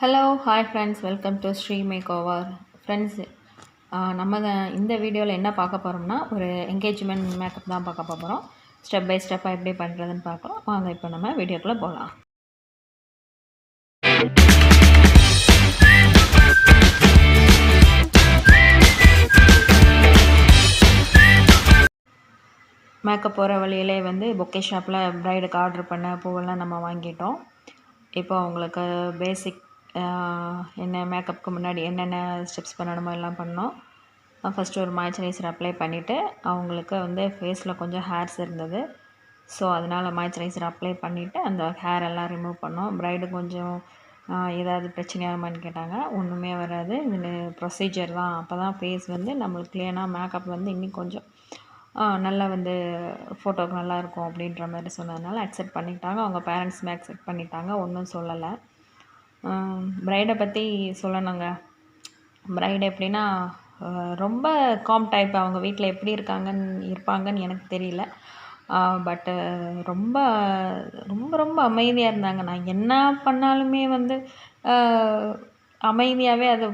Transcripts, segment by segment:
Hello hi friends, welcome to Sri makeover. Friends, நம்ம இந்த வீடியோவில் என்ன பார்க்க போகிறோம்னா, ஒரு என்கேஜ்மெண்ட் மேக்கப் தான் பார்க்க போகிறோம். ஸ்டெப் பை ஸ்டெப்பாக எப்படி பண்ணுறதுன்னு பார்க்கலாம். வாங்க இப்போ நம்ம வீடியோக்குள்ளே போகலாம். மேக்கப் போகிற வழியிலே பொக்கே ஷாப்பில் ப்ரைடுக்கு ஆர்டர் பண்ண பூவெல்லாம் நம்ம வாங்கிட்டோம். இப்போ அவங்களுக்கு பேசிக் என்ன மேக்கப்புக்கு முன்னாடி என்னென்ன ஸ்டெப்ஸ் பண்ணணுமோ எல்லாம் பண்ணோம். ஃபஸ்ட்டு ஒரு மாய்ஸ்சரைசர் அப்ளை பண்ணிவிட்டு, அவங்களுக்கு ஃபேஸில் கொஞ்சம் ஹேர்ஸ் இருந்தது. ஸோ அதனால் மாய்ஸ்சரைசர் அப்ளை பண்ணிவிட்டு அந்த ஹேர் எல்லாம் ரிமூவ் பண்ணோம். ப்ரைடு கொஞ்சம் ஏதாவது பிரச்சனையாகுமான்னு கேட்டாங்க. ஒன்றுமே வராது, இது ப்ரொசீஜர் தான். அப்போ தான் ஃபேஸ் நம்மளுக்கு க்ளீனாக மேக்கப் இன்னும் கொஞ்சம் நல்லா ஃபோட்டோவுக்கு நல்லாயிருக்கும் அப்படின்ற மாதிரி சொன்னதுனால அக்செப்ட் பண்ணிட்டாங்க. அவங்க பேரண்ட்ஸுமே அக்செப்ட் பண்ணிட்டாங்க, ஒன்றும் சொல்லலை. ப்ரைடை பற்றி சொல்லணுங்க. ப்ரைடு எப்படின்னா ரொம்ப காம் டைப். அவங்க வீட்டில் எப்படி இருப்பாங்கன்னு எனக்கு தெரியல. பட்டு ரொம்ப ரொம்ப ரொம்ப அமைதியாக இருந்தாங்க. நான் என்ன பண்ணாலுமே அமைதியாகவே அது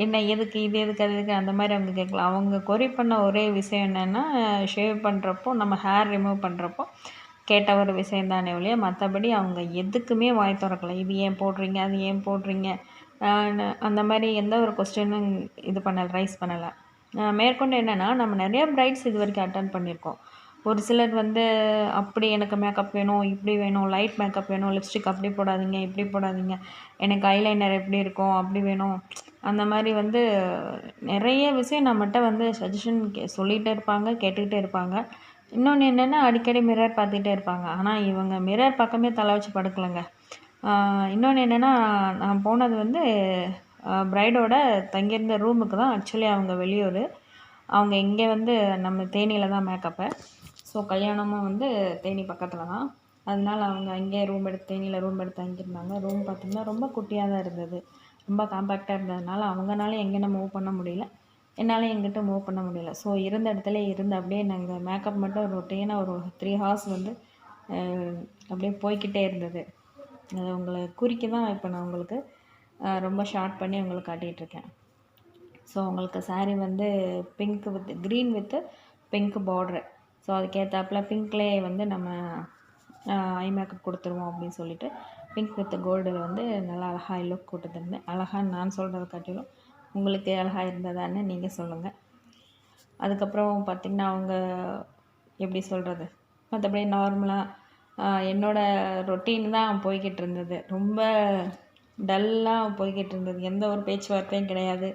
என்ன எதுக்கு, இது எதுக்கு, அது எதுக்கு அந்த மாதிரி அவங்க கேட்கல. அவங்க கொரி பண்ண ஒரே விஷயம் என்னென்னா, ஷேவ் பண்ணுறப்போ நம்ம ஹேர் ரிமூவ் பண்ணுறப்போ கேட்ட ஒரு விஷயம் தானே ஒழிய, மற்றபடி அவங்க எதுக்குமே வாய் திறக்கலை. இது ஏன் போடுறீங்க, அது ஏன் போடுறீங்க, அந்த மாதிரி எந்த ஒரு கொஸ்டினும் இது பண்ணலை, ரைஸ் பண்ணலை. மேற்கொண்டு என்னென்னா, நம்ம நிறைய ப்ரைட்ஸ் இது வரைக்கும் அட்டன் பண்ணியிருக்கோம். ஒரு சிலர் அப்படி எனக்கு மேக்கப் வேணும், இப்படி வேணும், லைட் மேக்கப் வேணும், லிப்ஸ்டிக் அப்படி போடாதீங்க, இப்படி போடாதீங்க, எனக்கு ஐலைனர் எப்படி இருக்கும், அப்படி வேணும், அந்த மாதிரி நிறைய விஷயம் நம்மகிட்ட சஜஷன் சொல்லிகிட்டே இருப்பாங்க, கேட்டுக்கிட்டே இருப்பாங்க. இன்னொன்று என்னென்னா, அடிக்கடி மிரர் பார்த்துக்கிட்டே இருப்பாங்க. ஆனால் இவங்க மிரர் பக்கமே தலை வச்சு படுக்கலைங்க. இன்னொன்று என்னென்னா, நான் போனது ப்ரைடோட தங்கியிருந்த ரூமுக்கு தான். ஆக்சுவலி அவங்க வெளியூர். அவங்க இங்கே நம்ம தேனியில் தான் மேக்கப்பு. ஸோ கல்யாணமும் தேனி பக்கத்தில் தான். அதனால அவங்க அங்கேயே தேனியில் ரூம் எடுத்து தங்கியிருந்தாங்க. ரூம் பார்த்திங்கன்னா ரொம்ப குட்டியாக தான் இருந்தது, ரொம்ப காம்பேக்டாக இருந்ததுனால அவங்களால எங்கேனா மூவ் பண்ண முடியல, என்னால் எங்கிட்ட மூவ் பண்ண முடியல. ஸோ இருந்த இடத்துல இருந்து அப்படியே நாங்கள் மேக்கப் மட்டும் ரொட்டீனாக ஒரு 3 ஹார்ஸ் அப்படியே போய்கிட்டே இருந்தது. அது உங்களை குறிக்க தான் இப்போ நான் உங்களுக்கு ரொம்ப ஷார்ட் பண்ணி உங்களுக்கு காட்டிகிட்ருக்கேன். ஸோ உங்களுக்கு sari pink with green with pink border. So அதுக்கேற்றாப்புல பிங்க்லேயே நம்ம ஐ மேக்கப் கொடுத்துருவோம் அப்படின்னு சொல்லிட்டு பிங்க் வித் கோல்டில் நல்லா அழகாக லுக் கொடுத்துருந்தேன். அழகான்னு நான் சொல்கிறத காட்டிலும் உங்களுக்கு அழகாக இருந்ததான்னு நீங்கள் சொல்லுங்கள். அதுக்கப்புறம் பார்த்திங்கன்னா, அவங்க எப்படி சொல்கிறது, மற்றபடி நார்மலாக என்னோடய ரொட்டீன் தான் போய்கிட்டு இருந்தது. ரொம்ப டல்லாக போய்கிட்டு இருந்தது. எந்த ஒரு பேச்சுவார்த்தையும் கிடையாது,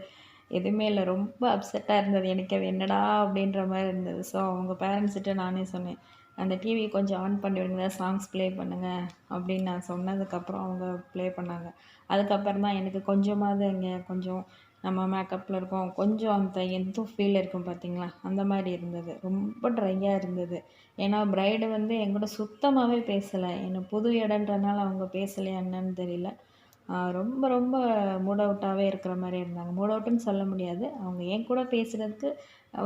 எதுவுமே இல்லை. ரொம்ப அப்செட்டாக இருந்தது எனக்கு. அது என்னடா அப்படின்ற மாதிரி இருந்தது. ஸோ அவங்க பேரண்ட்ஸ்கிட்ட நானே சொன்னேன், அந்த டிவி கொஞ்சம் ஆன் பண்ணி விடுங்க, சாங்ஸ் ப்ளே பண்ணுங்கள் அப்படின்னு நான் சொன்னதுக்கப்புறம் அவங்க ப்ளே பண்ணாங்க. அதுக்கப்புறம் தான் எனக்கு கொஞ்சமாவது இங்கே கொஞ்சம் நம்ம மேக்கப்பில் இருக்கோம், கொஞ்சம் அந்த எந்த ஃபீல் இருக்கும் பார்த்திங்களா, அந்த மாதிரி இருந்தது. ரொம்ப ட்ரையாக இருந்தது. ஏன்னா ப்ரைடு என்கூட சுத்தமாகவே பேசலை. என்ன புது இடன்றனால அவங்க பேசலையா என்னன்னு தெரியல. ரொம்ப ரொம்ப மூட் அவுட்டாகவே இருக்கிற மாதிரி இருந்தாங்க. மூட் அவுட்டுன்னு சொல்ல முடியாது, அவங்க என் கூட பேசுகிறதுக்கு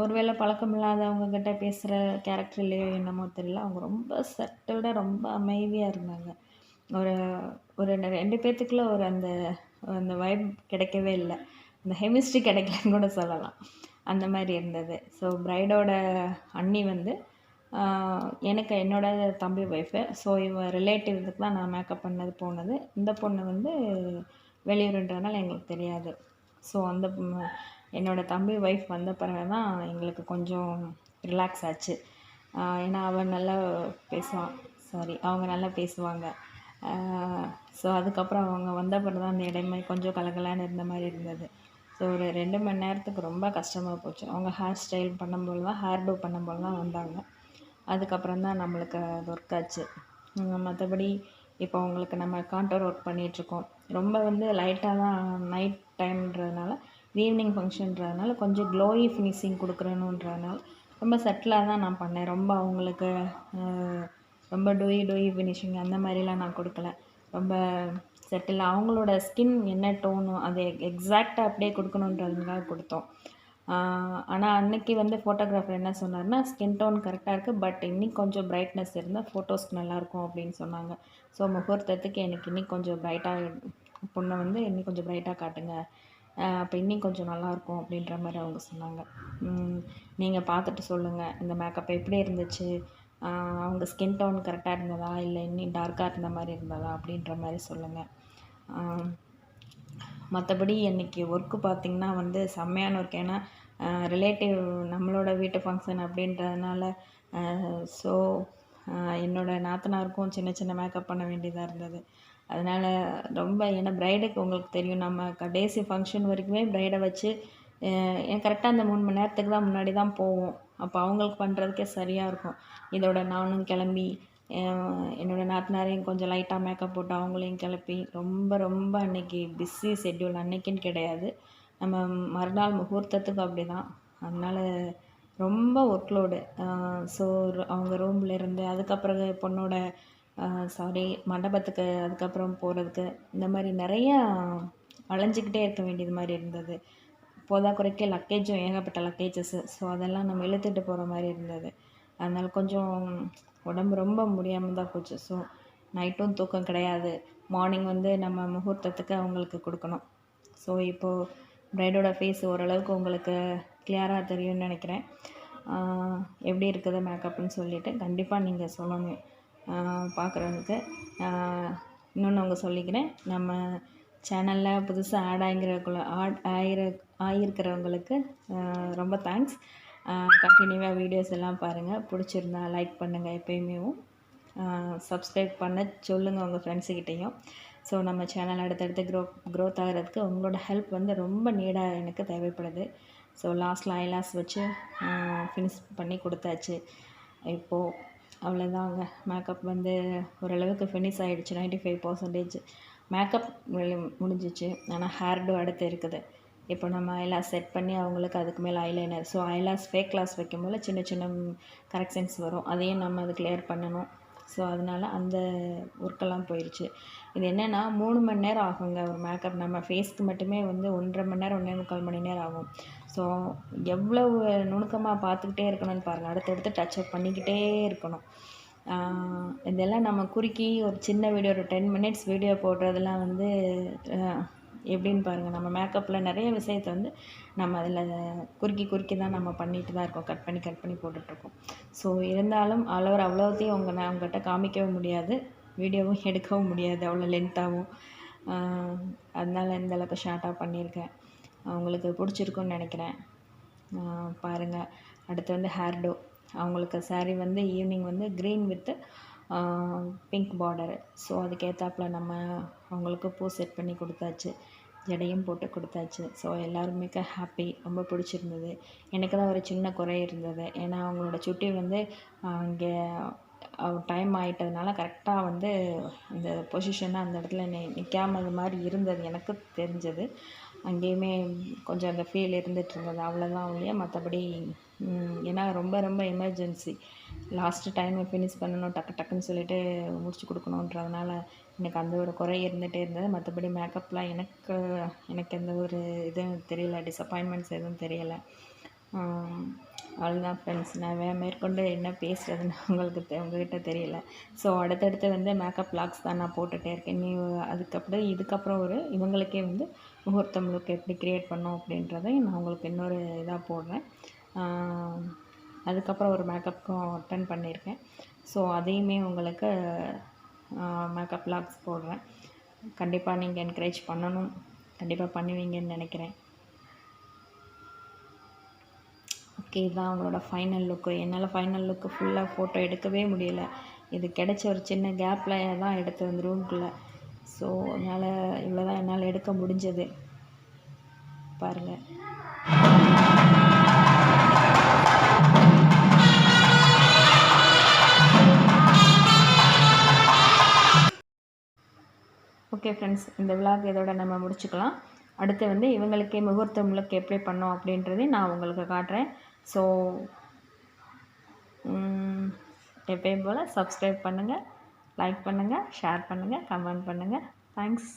ஒரு வேளை பழக்கம் இல்லாதவங்கக்கிட்ட பேசுகிற கேரக்டர் இல்லையோ என்னமோ தெரியல. அவங்க ரொம்ப சட்டோட ரொம்ப அமைதியாக இருந்தாங்க. ஒரு ஒரு 2 பேர்த்துக்குள்ளே ஒரு அந்த அந்த வைப் கிடைக்கவே இல்லை, அந்த கெமிஸ்ட்ரி கிடைக்கலன்னு கூட சொல்லலாம். அந்த மாதிரி இருந்தது. ஸோ ப்ரைடோட அண்ணி எனக்கு என்னோடய தம்பி ஒய்ஃபு. ஸோ இவன் ரிலேட்டிவ் இதுக்கு தான் நான் மேக்கப் பண்ணது போனது. இந்த பொண்ணு வெளியூருன்றதுனால எங்களுக்கு தெரியாது. ஸோ அந்த என்னோடய தம்பி ஒய்ஃப் வந்த பிறகு தான் எங்களுக்கு கொஞ்சம் ரிலாக்ஸ் ஆச்சு. ஏன்னா அவன் நல்லா பேசுவான், அவங்க நல்லா பேசுவாங்க. ஸோ அதுக்கப்புறம் அவங்க வந்த பிறகு தான் அந்த இடமே கொஞ்சம் கலகலான்னு இருந்த மாதிரி இருந்தது. ஸோ ஒரு 2 மணி நேரத்துக்கு ரொம்ப கஷ்டமாக போச்சு. அவங்க ஹேர் ஸ்டைல் பண்ணும்போது தான், ஹேர் டூ பண்ணும்போது தான் வந்தாங்க. அதுக்கப்புறம் தான் நம்மளுக்கு அது ஒர்க் ஆச்சு. மற்றபடி இப்போ உங்களுக்கு நம்ம கான்டோர் ஒர்க் பண்ணிகிட்ருக்கோம். ரொம்ப லைட்டாக தான், நைட் டைம்ன்றதுனால, ஈவினிங் ஃபங்க்ஷன்றதுனால கொஞ்சம் க்ளோயி ஃபினிஷிங் கொடுக்குறணுன்றதுனால ரொம்ப சட்டிலாக தான் நான் பண்ணேன். ரொம்ப அவங்களுக்கு ரொம்ப டூயி ஃபினிஷிங் அந்த மாதிரிலாம் நான் கொடுக்கல. ரொம்ப செட்டில் அவங்களோட ஸ்கின் என்ன டோனோ அதை எக்ஸாக்டாக அப்படியே கொடுக்கணுன்றதுக்காக கொடுத்தோம். ஆனால் அன்றைக்கி ஃபோட்டோகிராஃபர் என்ன சொன்னார்னா, ஸ்கின் டோன் கரெக்டாக இருக்குது, பட் இன்னும் கொஞ்சம் பிரைட்னஸ் இருந்தால் ஃபோட்டோஸ்க்கு நல்லாயிருக்கும் அப்படின்னு சொன்னாங்க. ஸோ முகூர்த்தத்துக்கு எனக்கு இன்னும் கொஞ்சம் பிரைட்டாக பொண்ணை வந்து இன்னும் கொஞ்சம் ப்ரைட்டாக காட்டுங்க, அப்போ இன்னும் கொஞ்சம் நல்லாயிருக்கும் அப்படின்ற மாதிரி அவங்க சொன்னாங்க. நீங்கள் பார்த்துட்டு சொல்லுங்கள் இந்த மேக்கப் எப்படி இருந்துச்சு, அவங்க ஸ்கின் டோன் கரெக்டாக இருந்ததா இல்லை இன்னும் டார்க்காக இருந்த மாதிரி இருந்ததா அப்படின்ற மாதிரி சொல்லுங்கள். மற்றபடி இன்றைக்கி ஒர்க்கு பார்த்திங்கன்னா வந்து செம்மையான ஒர்க். ஏன்னா ரிலேட்டிவ் நம்மளோட வீட்டு ஃபங்க்ஷன் அப்படின்றதுனால ஸோ என்னோடய நாத்தனாருக்கும் சின்ன சின்ன மேக்கப் பண்ண வேண்டியதாக இருந்தது. அதனால் ரொம்ப, ஏன்னா ப்ரைடுக்கு உங்களுக்கு தெரியும் நம்ம கடைசி ஃபங்க்ஷன் வரைக்குமே ப்ரைடை வச்சு ஏன் கரெக்டாக அந்த 3 மணி நேரத்துக்கு தான் முன்னாடி தான் போவோம். அப்போ அவங்களுக்கு பண்ணுறதுக்கே சரியாக இருக்கும். இதோட நானும் கிளம்பி என்னோடய நாத்தனாரையும் கொஞ்சம் லைட்டாக மேக்கப் போட்டு அவங்களையும் கிளப்பி ரொம்ப ரொம்ப அன்றைக்கி பிஸி ஷெட்யூல். அன்றைக்கின்னு கிடையாது, நம்ம மறுநாள் முகூர்த்தத்துக்கு அப்படி தான். அதனால் ரொம்ப ஒர்க் லோடு. ஸோ அவங்க ரூமில் இருந்து அதுக்கப்புறம் பொண்ணோட மண்டபத்துக்கு அதுக்கப்புறம் போகிறதுக்கு இந்த மாதிரி நிறையா அலைஞ்சிக்கிட்டே இருக்க வேண்டியது மாதிரி இருந்தது. போதாக்குறைக்கு லக்கேஜும் ஏகப்பட்ட லக்கேஜஸ்ஸு. ஸோ அதெல்லாம் நம்ம இழுத்துட்டு போகிற மாதிரி இருந்தது. அதனால் கொஞ்சம் உடம்பு ரொம்ப முடியாமல் தான் போச்சு. ஸோ நைட்டும் தூக்கம் கிடையாது. மார்னிங் வந்து நம்ம முகூர்த்தத்துக்கு அவங்களுக்கு கொடுக்கணும். ஸோ இப்போது ப்ரைடோட ஃபேஸ் ஓரளவுக்கு உங்களுக்கு கிளியராக தெரியும்னு நினைக்கிறேன். எப்படி இருக்குது மேக்கப்னு சொல்லிவிட்டு கண்டிப்பாக நீங்கள் சொல்லணும் பார்க்குறவங்களுக்கு. இன்னொன்று அவங்க சொல்லிக்கிறேன், நம்ம சேனலில் புதுசாக ஆகியிருக்கிறவங்களுக்கு ரொம்ப தேங்க்ஸ். கண்டினியூவாக வீடியோஸ் எல்லாம் பாருங்கள். பிடிச்சிருந்தா லைக் பண்ணுங்கள். எப்பயுமேவும் சப்ஸ்கிரைப் பண்ண சொல்லுங்கள் உங்கள் ஃப்ரெண்ட்ஸுக்கிட்டேயும். ஸோ நம்ம சேனல் அடுத்தடுத்து க்ரோத் ஆகிறதுக்கு உங்களோட ஹெல்ப் வந்து ரொம்ப நீடாக எனக்கு தேவைப்படுது. ஸோ லாஸ்ட்டில் ஐலாஸ் வச்சு ஃபினிஷ் பண்ணி கொடுத்தாச்சு. இப்போது அவ்வளோதாங்க. மேக்கப் வந்து ஓரளவுக்கு ஃபினிஷ் ஆகிடுச்சு. 95% மேக்கப் முடிஞ்சிச்சு. ஆனால் ஹேர்டு அடுத்து இருக்குது. இப்போ நம்ம ஐலாஸ் செட் பண்ணி அவங்களுக்கு அதுக்கு மேலே eyeliner. So eyelash fake loss வைக்கும்போது சின்ன சின்ன கரெக்ஷன்ஸ் வரும், அதையும் நம்ம அது கிளியர் பண்ணணும். ஸோ அதனால் அந்த ஒர்க்கெல்லாம் போயிடுச்சு. இது என்னென்னா 3 மணி நேரம் ஆகுங்க ஒரு மேக்கப். நம்ம ஃபேஸ்க்கு மட்டுமே வந்து 1.5 மணி நேரம் 1.25 மணி நேரம் ஆகும். ஸோ எவ்வளவு நுணுக்கமாக பார்த்துக்கிட்டே இருக்கணும்னு பாருங்கள். அடுத்தடுத்து டச்சப் பண்ணிக்கிட்டே இருக்கணும். இதெல்லாம் நம்ம குறுக்கி ஒரு சின்ன வீடியோ, ஒரு 10 மினிட்ஸ் வீடியோ போடுறதெல்லாம் வந்து எப்படின்னு பாருங்கள். நம்ம மேக்கப்பில் நிறைய விஷயத்தை வந்து நம்ம அதில் குறுக்கி தான் நம்ம பண்ணிட்டு தான் இருக்கோம். கட் பண்ணி போட்டுட்ருக்கோம். ஸோ இருந்தாலும் அவ்வளோத்தையும் உங்கள்கிட்ட காமிக்கவும் முடியாது, வீடியோவும் எடுக்கவும் முடியாது அவ்வளோ லென்த்தாகவும். அதனால் இந்தளவுக்கு ஷார்ட்டாக பண்ணியிருக்கேன். அவங்களுக்கு பிடிச்சிருக்குன்னு நினைக்கிறேன். பாருங்கள். அடுத்து வந்து ஹேர் டோ. அவங்களுக்கு சாரீ வந்து ஈவினிங் வந்து green with pink border. So அதுக்கேற்றாப்புல நம்ம அவங்களுக்கு பூ செட் பண்ணி கொடுத்தாச்சு, ஜடையும் போட்டு கொடுத்தாச்சு. ஸோ எல்லாருமே ஹாப்பி. ரொம்ப பிடிச்சிருந்தது. எனக்கு தான் ஒரு சின்ன குறை இருந்தது. ஏன்னா அவங்களோட சுட்டி வந்து இங்கே டைம் ஆகிட்டதுனால கரெக்டாக வந்து அந்த பொசிஷனாக அந்த இடத்துல நிற்காம மாதிரி இருந்தது எனக்கு தெரிஞ்சது. அங்கேயுமே கொஞ்சம் அந்த ஃபீல் இருந்துகிட்ருந்தது. அவ்வளோதான் ஒழிய மற்றபடி ஏன்னா ரொம்ப ரொம்ப எமர்ஜென்சி. லாஸ்ட்டு டைமை ஃபினிஷ் பண்ணணும், டக்குன்னு சொல்லிவிட்டு முடிச்சு கொடுக்கணுன்றதுனால எனக்கு அந்த ஒரு குறை இருந்துகிட்டே இருந்தது. மற்றபடி மேக்கப்லாம் எனக்கு எந்த ஒரு இதுவும் தெரியல, டிசப்பாயின்மெண்ட்ஸ் எதுவும் தெரியலை. அவ்வளோதான் ஃப்ரெண்ட்ஸ். நான் மேற்கொண்டு என்ன பேசுகிறதுன்னு உங்கள்கிட்ட தெரியல. ஸோ அடுத்தடுத்து வந்து மேக்கப் வ்ளாக்ஸ் தான் நான் போட்டுகிட்டே இருக்கேன். இதுக்கப்புறம் இவங்களுக்கே வந்து முகூர்த்தம் லுக் எப்படி க்ரியேட் பண்ணோம் அப்படின்றதை நான் உங்களுக்கு இன்னொரு இதாக போடுறேன். அதுக்கப்புறம் ஒரு மேக்கப்புக்கும் அட்டன் பண்ணியிருக்கேன். ஸோ அதையுமே உங்களுக்கு மேக்கப் வ்ளாக்ஸ் போடுறேன். கண்டிப்பாக நீங்கள் என்கரேஜ் பண்ணணும், கண்டிப்பாக பண்ணுவீங்கன்னு நினைக்கிறேன். ஓகே, இதுதான் அவங்களோட ஃபைனல் லுக்கு. என்னால் ஃபைனல் லுக்கு ஃபுல்லாக ஃபோட்டோ எடுக்கவே முடியல. இது கிடைச்ச ஒரு சின்ன கேப்பில் தான் எடுத்தது அந்த ரூம்குள்ளே. ஸோ அதனால் இவ்வளோ தான் என்னால் எடுக்க முடிஞ்சது. பாருங்கள். ஓகே ஃப்ரெண்ட்ஸ், இந்த விளாக் இதோட நம்ம முடிச்சுக்கலாம். அடுத்து வந்து இவங்களுக்கே முகூர்த்தம் லுக் எப்படி பண்ணோம் அப்படின்றதையும் நான் உங்களுக்கு காட்டுறேன். ஸோ எப்பயும் போல் சப்ஸ்கிரைப் பண்ணுங்கள், லைக் பண்ணுங்கள், ஷேர் பண்ணுங்கள், கமெண்ட் பண்ணுங்கள். தேங்க்ஸ்.